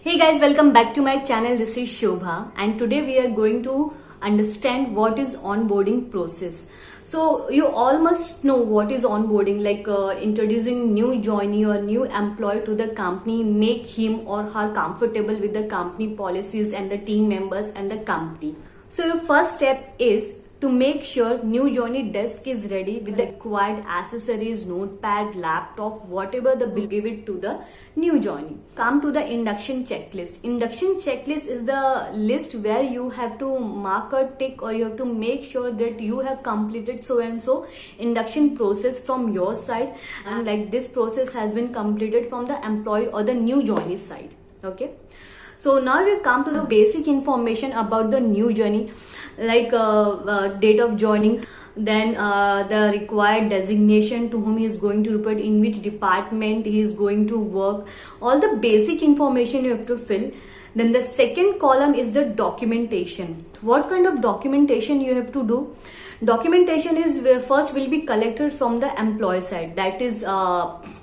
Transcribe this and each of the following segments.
Hey guys, welcome back to my channel. This is Shobha and today we are going to understand what is onboarding process. So you all must know what is onboarding, like introducing new joinee or new employee to the company, make him or her comfortable with the company policies and the team members and the company. So your first step is to make sure new joinee desk is ready with the required accessories, notepad, laptop, whatever the bill, give it to the new joinee. Come to the induction checklist. Induction checklist is the list where you have to mark a tick or you have to make sure that you have completed so and so induction process from your side, and like this process has been completed from the employee or the new joinee side. Okay. So now we come to the basic information about the new joinee, like date of joining, then the required designation, to whom he is going to report, in which department he is going to work, all the basic information you have to fill. Then the second column is the documentation. What kind of documentation you have to do? Documentation is first will be collected from the employee side, that is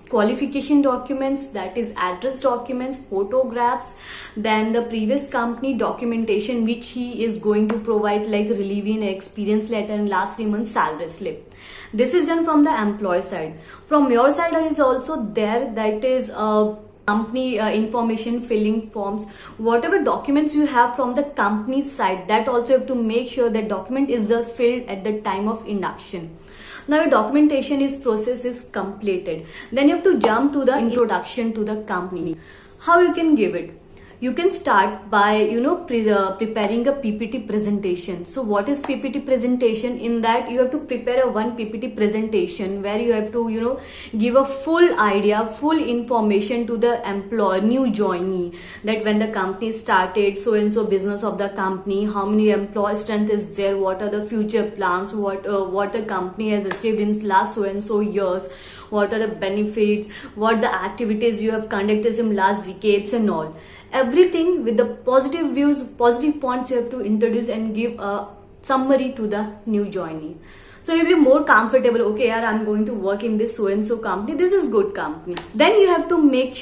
qualification documents, that is address documents, photographs, then the previous company documentation which he is going to provide, like relieving experience letter and last 3 months salary slip. This is done from the employee side. From your side is also there, that is company information filling forms, whatever documents you have from the company side, that also have to make sure that document is filled at the time of induction. Now your documentation process is completed, then you have to jump to the introduction to the company. How you can give it? You can start by preparing a PPT presentation. So what is PPT presentation? In that you have to prepare a one PPT presentation where you have to give a full idea, full information to the employee, new joinee, that when the company started, so and so business of the company, how many employee strength is there, what are the future plans, what the company has achieved in last so and so years, what are the benefits, what the activities you have conducted in last decades and all. Everything with the positive views, positive points you have to introduce and give a summary to the new joinee. So you'll be more comfortable. Okay, yaar, I'm going to work in this so and so company. This is good company. Then you have to make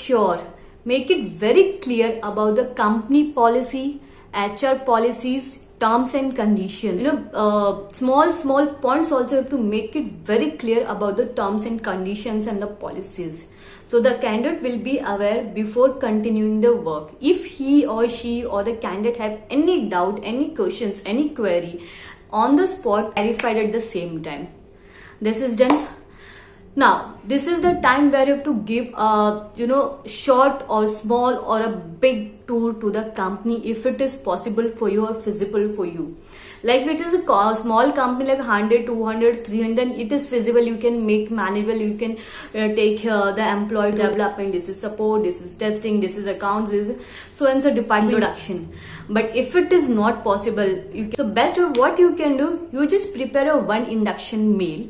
it very clear about the company policy, HR policies, terms and conditions. Small points also have to make it very clear about the terms and conditions and the policies, so the candidate will be aware before continuing the work. If he or she or the candidate have any doubt, any questions, any query, on the spot clarified at the same time. This is done. Now this is the time where you have to give a short or small or a big tour to the company, if it is possible for you or feasible for you. Like if it is a small company like 100, 200, 300, then it is feasible. You can make manual, you can take the employee development, this is support, this is testing, this is accounts, this is so and so department introduction. But if it is not possible, so best of what you can do, you just prepare a one induction mail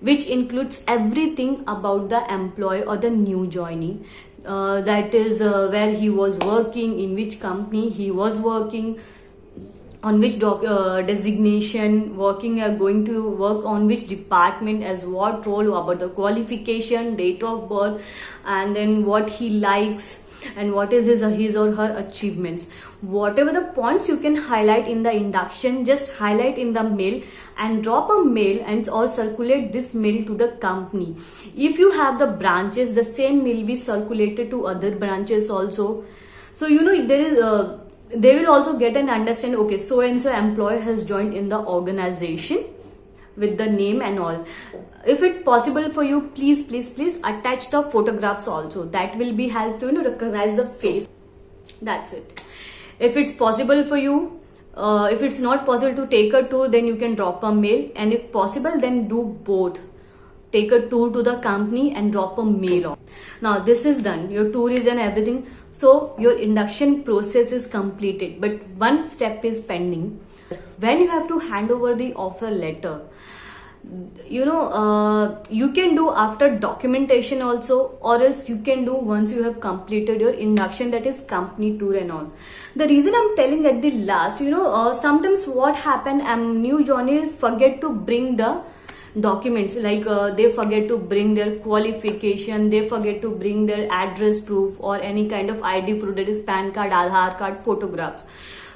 which includes everything about the employee or the new joinee, that is where he was working, in which company he was working, on which designation working, going to work on which department, as what role, about the qualification, date of birth, and then what he likes and what is his or her achievements. Whatever the points you can highlight in the induction, just highlight in the mail and drop a mail and or circulate this mail to the company. If you have the branches, the same mail will be circulated to other branches also. So there is they will also get an understanding, okay, so and so employee has joined in the organization with the name and all. If it's possible for you, please attach the photographs also. That will be help to recognize the face. That's it. If it's possible for you, if it's not possible to take a tour, then you can drop a mail, and if possible, then do both. Take a tour to the company and drop a mail on. Now this is done, your tour is done, everything. So your induction process is completed, but one step is pending. When you have to hand over the offer letter, you can do after documentation also, or else you can do once you have completed your induction, that is company tour and all. The reason I'm telling at the last, sometimes what happen, new joinee forget to bring the documents, like they forget to bring their qualification, they forget to bring their address proof or any kind of ID proof, that is PAN card, Aadhaar card, photographs.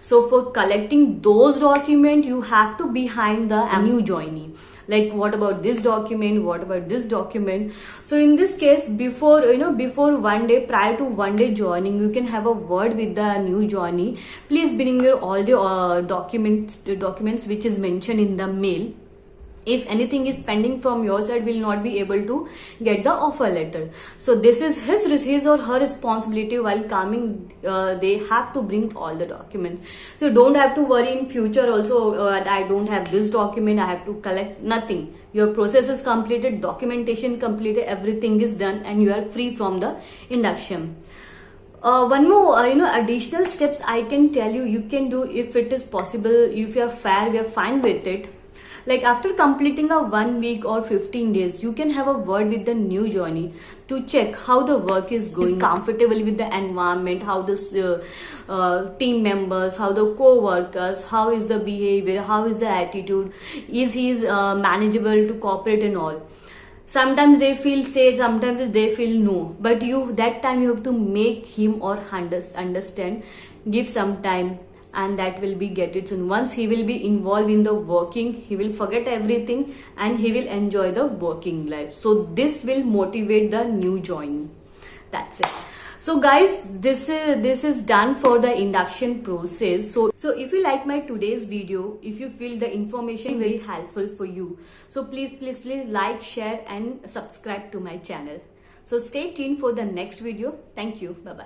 So for collecting those documents, you have to behind the new joinee. Like, what about this document? What about this document? So in this case, before before one day, prior to one day joining, you can have a word with the new joinee. Please bring your all the documents which is mentioned in the mail. If anything is pending from your side, will not be able to get the offer letter. So this is his or her responsibility while coming. They have to bring all the documents. So don't have to worry in future also, I don't have this document, I have to collect. Nothing. Your process is completed, documentation completed, everything is done, and you are free from the induction. One more additional steps I can tell you, you can do if it is possible, if you are fair, we are fine with it. Like, after completing a 1 week or 15 days, you can have a word with the new joinee to check how the work is going, is comfortable with the environment, how the team members, how the co-workers, how is the behavior, how is the attitude, is he manageable to cooperate and all. Sometimes they feel safe, sometimes they feel no, but that time you have to make him or understand, give some time, and that will be get it soon. Once he will be involved in the working, he will forget everything and he will enjoy the working life. So this will motivate the new joinee. That's it. So guys, this is done for the induction process. So if you like my today's video, if you feel the information very helpful for you, so please like, share and subscribe to my channel. So stay tuned for the next video. Thank you. Bye bye.